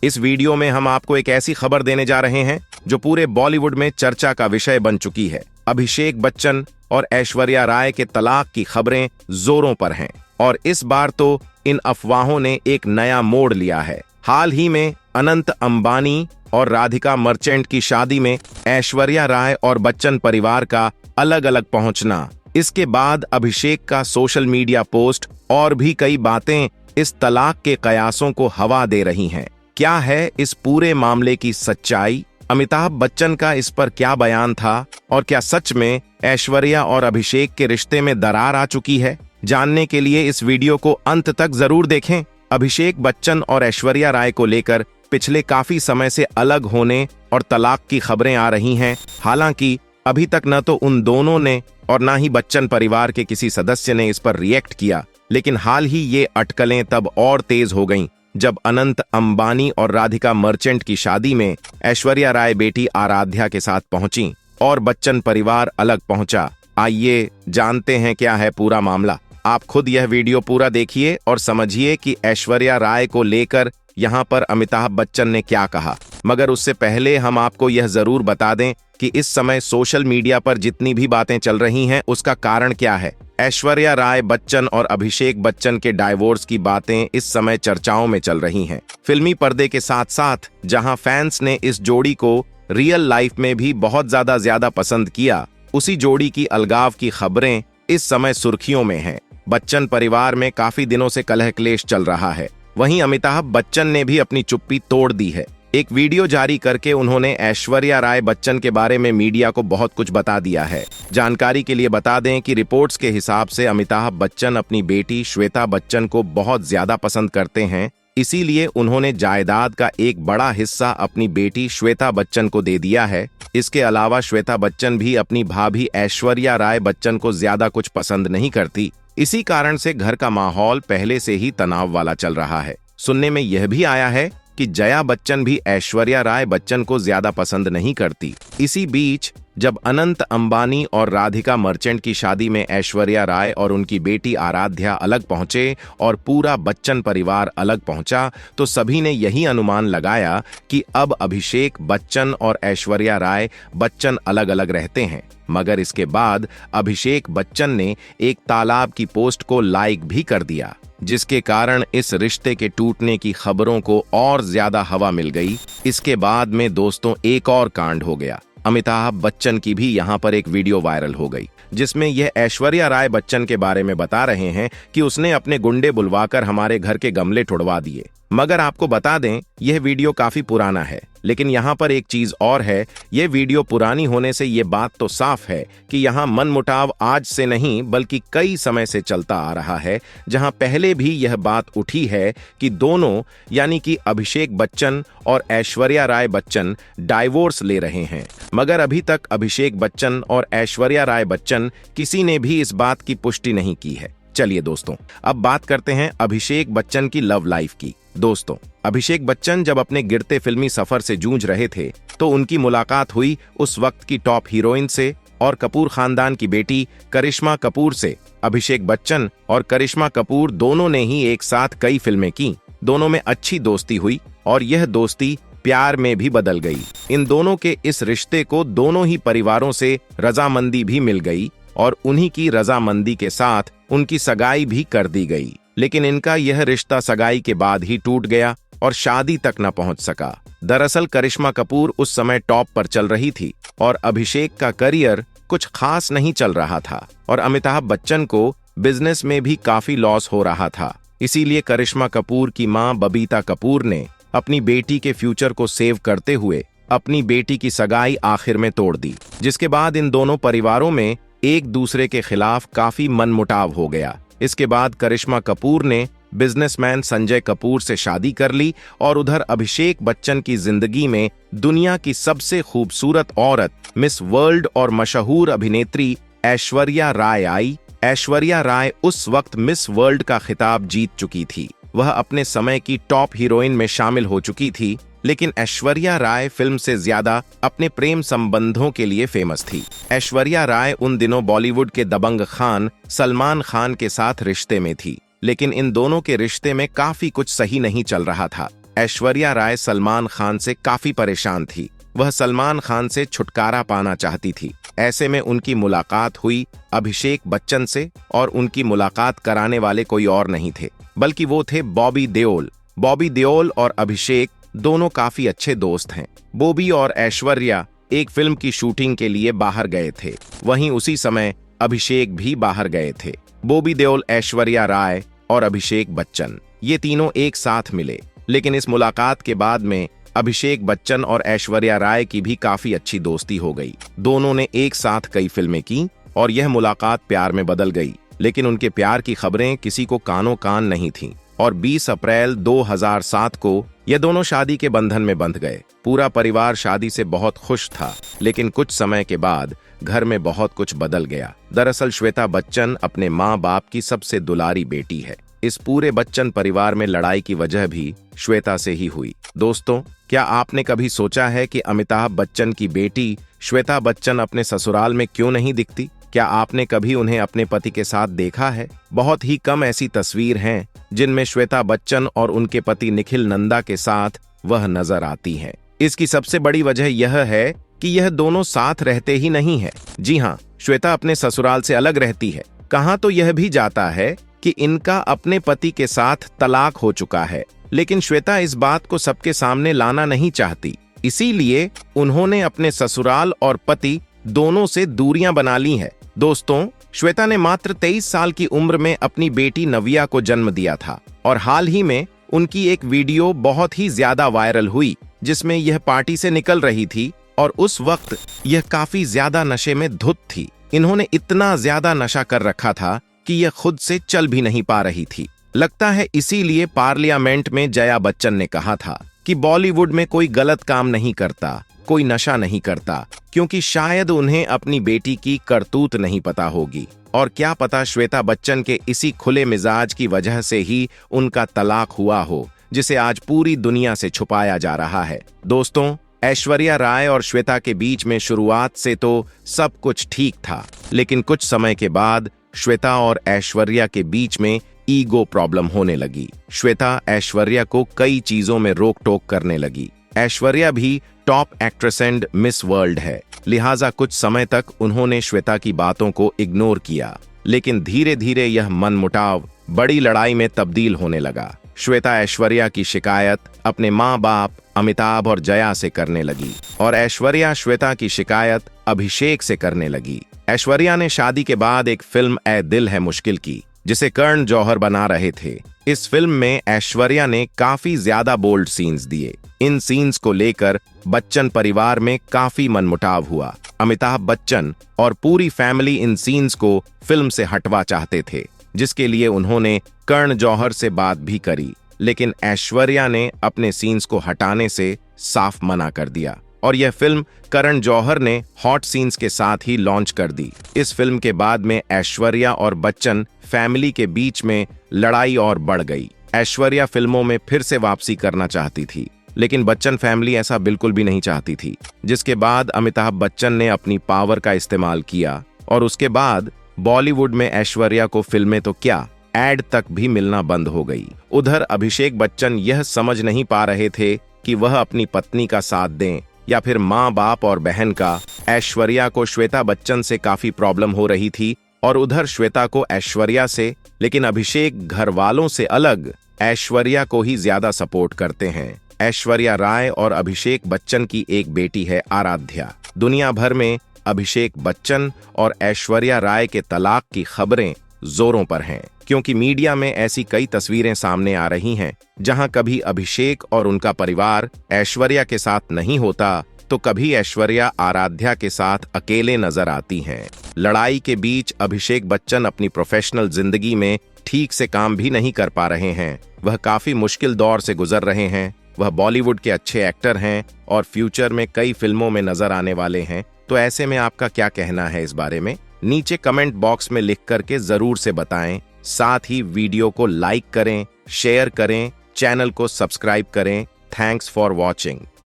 इस वीडियो में हम आपको एक ऐसी खबर देने जा रहे हैं जो पूरे बॉलीवुड में चर्चा का विषय बन चुकी है। अभिषेक बच्चन और ऐश्वर्या राय के तलाक की खबरें जोरों पर हैं और इस बार तो इन अफवाहों ने एक नया मोड़ लिया है। हाल ही में अनंत अंबानी और राधिका मर्चेंट की शादी में ऐश्वर्या राय और बच्चन परिवार का अलग अलग पहुंचना, इसके बाद अभिषेक का सोशल मीडिया पोस्ट और भी कई बातें इस तलाक के कयासों को हवा दे रही हैं। क्या है इस पूरे मामले की सच्चाई? अमिताभ बच्चन का इस पर क्या बयान था और क्या सच में ऐश्वर्या और अभिषेक के रिश्ते में दरार आ चुकी है? जानने के लिए इस वीडियो को अंत तक जरूर देखें। अभिषेक बच्चन और ऐश्वर्या राय को लेकर पिछले काफी समय से अलग होने और तलाक की खबरें आ रही हैं। हालांकि अभी तक न तो उन दोनों ने और न ही बच्चन परिवार के किसी सदस्य ने इस पर रिएक्ट किया, लेकिन हाल ही ये अटकलें तब और तेज हो गईं जब अनंत अंबानी और राधिका मर्चेंट की शादी में ऐश्वर्या राय बेटी आराध्या के साथ पहुंची और बच्चन परिवार अलग पहुंचा। आइए जानते हैं क्या है पूरा मामला। आप खुद यह वीडियो पूरा देखिए और समझिए कि ऐश्वर्या राय को लेकर यहाँ पर अमिताभ बच्चन ने क्या कहा। मगर उससे पहले हम आपको यह जरूर बता दें कि इस समय सोशल मीडिया पर जितनी भी बातें चल रही हैं उसका कारण क्या है। ऐश्वर्या राय बच्चन और अभिषेक बच्चन के डाइवोर्स की बातें इस समय चर्चाओं में चल रही हैं। फिल्मी पर्दे के साथ साथ जहां फैंस ने इस जोड़ी को रियल लाइफ में भी बहुत ज्यादा पसंद किया, उसी जोड़ी की अलगाव की खबरें इस समय सुर्खियों में हैं। बच्चन परिवार में काफी दिनों से कलह क्लेश चल रहा है। वहीं अमिताभ बच्चन ने भी अपनी चुप्पी तोड़ दी है। एक वीडियो जारी करके उन्होंने ऐश्वर्या राय बच्चन के बारे में मीडिया को बहुत कुछ बता दिया है। जानकारी के लिए बता दें कि रिपोर्ट्स के हिसाब से अमिताभ बच्चन अपनी बेटी श्वेता बच्चन को बहुत ज्यादा पसंद करते हैं, इसीलिए उन्होंने जायदाद का एक बड़ा हिस्सा अपनी बेटी श्वेता बच्चन को दे दिया है। इसके अलावा श्वेता बच्चन भी अपनी भाभी ऐश्वर्या राय बच्चन को ज्यादा कुछ पसंद नहीं करती। इसी कारण से घर का माहौल पहले से ही तनाव वाला चल रहा है। सुनने में यह भी आया है कि जया बच्चन भी ऐश्वर्या राय बच्चन को ज्यादा पसंद नहीं करती। इसी बीच जब अनंत अंबानी और राधिका मर्चेंट की शादी में ऐश्वर्या राय और उनकी बेटी आराध्या अलग पहुंचे और पूरा बच्चन परिवार अलग पहुंचा, तो सभी ने यही अनुमान लगाया कि अब अभिषेक बच्चन और ऐश्वर्या राय बच्चन अलग अलग रहते हैं। मगर इसके बाद अभिषेक बच्चन ने एक तालाब की पोस्ट को लाइक भी कर दिया, जिसके कारण इस रिश्ते के टूटने की खबरों को और ज्यादा हवा मिल गई। इसके बाद में दोस्तों एक और कांड हो गया। अमिताभ बच्चन की भी यहाँ पर एक वीडियो वायरल हो गई, जिसमें यह ऐश्वर्या राय बच्चन के बारे में बता रहे हैं कि उसने अपने गुंडे बुलवाकर हमारे घर के गमले ठुड़वा दिए। मगर आपको बता दें यह वीडियो काफी पुराना है, लेकिन यहाँ पर एक चीज और है। यह वीडियो पुरानी होने से ये बात तो साफ है कि यहाँ मनमुटाव आज से नहीं बल्कि कई समय से चलता आ रहा है, जहाँ पहले भी यह बात उठी है कि दोनों यानी कि अभिषेक बच्चन और ऐश्वर्या राय बच्चन डाइवोर्स ले रहे हैं। मगर अभी तक अभिषेक बच्चन और ऐश्वर्या राय बच्चन किसी ने भी इस बात की पुष्टि नहीं की है। चलिए दोस्तों, अब बात करते हैं अभिषेक बच्चन की लव लाइफ की। दोस्तों, अभिषेक बच्चन जब अपने गिरते फिल्मी सफर से जूझ रहे थे तो उनकी मुलाकात हुई उस वक्त की टॉप हीरोइन से और कपूर खानदान की बेटी करिश्मा कपूर से। अभिषेक बच्चन और करिश्मा कपूर दोनों ने ही एक साथ कई फिल्में की। दोनों में अच्छी दोस्ती हुई और यह दोस्ती प्यार में भी बदल गई। इन दोनों के इस रिश्ते को दोनों ही परिवारों से रजामंदी भी मिल गई और उन्हीं की रजामंदी के साथ उनकी सगाई भी कर दी गई। लेकिन इनका यह रिश्ता सगाई के बाद ही टूट गया और शादी तक न पहुंच सका। दरअसल करिश्मा कपूर उस समय टॉप पर चल रही थी और अभिषेक का करियर कुछ खास नहीं चल रहा था और अमिताभ बच्चन को बिजनेस में भी काफी लॉस हो रहा था। इसीलिए करिश्मा कपूर की मां बबीता कपूर ने अपनी बेटी के फ्यूचर को सेव करते हुए अपनी बेटी की सगाई आखिर में तोड़ दी, जिसके बाद इन दोनों परिवारों में एक दूसरे के खिलाफ काफी मनमुटाव हो गया। इसके बाद करिश्मा कपूर ने बिजनेसमैन संजय कपूर से शादी कर ली और उधर अभिषेक बच्चन की जिंदगी में दुनिया की सबसे खूबसूरत औरत मिस वर्ल्ड और मशहूर अभिनेत्री ऐश्वर्या राय आई। ऐश्वर्या राय उस वक्त मिस वर्ल्ड का खिताब जीत चुकी थी। वह अपने समय की टॉप हीरोइन में शामिल हो चुकी थी, लेकिन ऐश्वर्या राय फिल्म से ज्यादा अपने प्रेम संबंधों के लिए फेमस थी। ऐश्वर्या राय उन दिनों बॉलीवुड के दबंग खान सलमान खान के साथ रिश्ते में थी, लेकिन इन दोनों के रिश्ते में काफी कुछ सही नहीं चल रहा था। ऐश्वर्या राय सलमान खान से काफी परेशान थी। वह सलमान खान से छुटकारा पाना चाहती थी। ऐसे में उनकी मुलाकात हुई अभिषेक बच्चन से, और उनकी मुलाकात कराने वाले कोई और नहीं थे बल्कि वो थे बॉबी देओल। बॉबी देओल और अभिषेक दोनों काफी अच्छे दोस्त हैं। बॉबी और ऐश्वर्या एक फिल्म की शूटिंग के लिए बाहर गए थे। वहीं उसी समय अभिषेक भी बाहर गए थे। बॉबी देओल, ऐश्वर्या राय और अभिषेक बच्चन, ये तीनों एक साथ मिले। लेकिन इस मुलाकात के बाद में अभिषेक बच्चन और ऐश्वर्या राय की भी काफी अच्छी दोस्ती हो गई। दोनों ने एक साथ कई फिल्में की और यह मुलाकात प्यार में बदल गई। लेकिन उनके प्यार की खबरें किसी को कानों कान नहीं थीं और 20 अप्रैल 2007 को ये दोनों शादी के बंधन में बंध गए। पूरा परिवार शादी से बहुत खुश था, लेकिन कुछ समय के बाद घर में बहुत कुछ बदल गया। दरअसल श्वेता बच्चन अपने माँ बाप की सबसे दुलारी बेटी है। इस पूरे बच्चन परिवार में लड़ाई की वजह भी श्वेता से ही हुई। दोस्तों, क्या आपने कभी सोचा है कि अमिताभ बच्चन की बेटी श्वेता बच्चन अपने ससुराल में क्यों नहीं दिखती? क्या आपने कभी उन्हें अपने पति के साथ देखा है? बहुत ही कम ऐसी तस्वीर हैं जिनमें श्वेता बच्चन और उनके पति निखिल नंदा के साथ वह नजर आती हैं। इसकी सबसे बड़ी वजह यह है कि यह दोनों साथ रहते ही नहीं है। जी हाँ, श्वेता अपने ससुराल से अलग रहती है। कहाँ तो यह भी जाता है कि इनका अपने पति के साथ तलाक हो चुका है, लेकिन श्वेता इस बात को सबके सामने लाना नहीं चाहती। इसीलिए उन्होंने अपने ससुराल और पति दोनों से दूरियां बना ली है। दोस्तों, श्वेता ने मात्र 23 साल की उम्र में अपनी बेटी नव्या को जन्म दिया था और हाल ही में उनकी एक वीडियो बहुत ही ज्यादा वायरल हुई जिसमें यह पार्टी से निकल रही थी और उस वक्त यह काफी ज्यादा नशे में धुत थी। इन्होंने इतना ज्यादा नशा कर रखा था कि यह खुद से चल भी नहीं पा रही थी। लगता है इसीलिए पार्लियामेंट में जया बच्चन ने कहा था कि बॉलीवुड में कोई गलत काम नहीं करता, कोई नशा नहीं करता, क्योंकि शायद उन्हें अपनी बेटी की करतूत नहीं पता होगी। और क्या पता श्वेता बच्चन के इसी खुले मिजाज की वजह से ही उनका तलाक हुआ हो, जिसे आज पूरी दुनिया से छुपाया जा रहा है। दोस्तों, ऐश्वर्या राय और श्वेता के बीच में शुरुआत से तो सब कुछ ठीक था, लेकिन कुछ समय के बाद श्वेता और ऐश्वर्या के बीच में ईगो प्रॉब्लम होने लगी। श्वेता ऐश्वर्या को कई चीजों में रोक टोक करने लगी। ऐश्वर्या भी top actress and miss world है, लिहाजा कुछ समय तक उन्होंने श्वेता की बातों को इग्नोर किया। लेकिन धीरे धीरे यह मनमुटाव बड़ी लड़ाई में तब्दील होने लगा। श्वेता ऐश्वर्या की शिकायत अपने माँ बाप अमिताभ और जया से करने लगी और ऐश्वर्या श्वेता की शिकायत अभिषेक से करने लगी। ऐश्वर्या ने शादी के बाद एक फिल्म ए दिल है मुश्किल की, जिसे करण जौहर बना रहे थे। इस फिल्म में ऐश्वर्या ने काफी ज्यादा बोल्ड सीन्स दिए। इन सीन्स को लेकर बच्चन परिवार में काफी मनमुटाव हुआ। अमिताभ बच्चन और पूरी फैमिली इन सीन्स को फिल्म से हटवा चाहते थे, जिसके लिए उन्होंने करण जौहर से बात भी करी, लेकिन ऐश्वर्या ने अपने सीन्स को हटाने से साफ मना कर दिया और यह फिल्म करण जौहर ने हॉट सीन्स के साथ ही लॉन्च कर दी। इस फिल्म के बाद में ऐश्वर्या और बच्चन फैमिली के बीच में लड़ाई और बढ़ गई। ऐश्वर्या फिल्मों में फिर से वापसी करना चाहती थी, लेकिन बच्चन फैमिली ऐसा बिल्कुल भी नहीं चाहती थी, जिसके बाद अमिताभ बच्चन ने अपनी पावर का इस्तेमाल किया और उसके बाद बॉलीवुड में ऐश्वर्या को फिल्में तो क्या, एड तक भी मिलना बंद हो गई। उधर अभिषेक बच्चन यह समझ नहीं पा रहे थे कि वह अपनी पत्नी का साथ दें या फिर माँ बाप और बहन का। ऐश्वर्या को श्वेता बच्चन से काफी प्रॉब्लम हो रही थी और उधर श्वेता को ऐश्वर्या से, लेकिन अभिषेक घर वालों से अलग ऐश्वर्या को ही ज्यादा सपोर्ट करते हैं। ऐश्वर्या राय और अभिषेक बच्चन की एक बेटी है आराध्या। दुनिया भर में अभिषेक बच्चन और ऐश्वर्या राय के तलाक की खबरें जोरों पर हैं, क्योंकि मीडिया में ऐसी कई तस्वीरें सामने आ रही हैं जहां कभी अभिषेक और उनका परिवार ऐश्वर्या के साथ नहीं होता तो कभी ऐश्वर्या आराध्या के साथ अकेले नजर आती हैं। लड़ाई के बीच अभिषेक बच्चन अपनी प्रोफेशनल जिंदगी में ठीक से काम भी नहीं कर पा रहे हैं। वह काफी मुश्किल दौर से गुजर रहे हैं। वह बॉलीवुड के अच्छे एक्टर हैं और फ्यूचर में कई फिल्मों में नजर आने वाले हैं। तो ऐसे में आपका क्या कहना है इस बारे में? नीचे कमेंट बॉक्स में लिख करके जरूर से बताएं। साथ ही वीडियो को लाइक करें, शेयर करें, चैनल को सब्सक्राइब करें। Thanks for watching.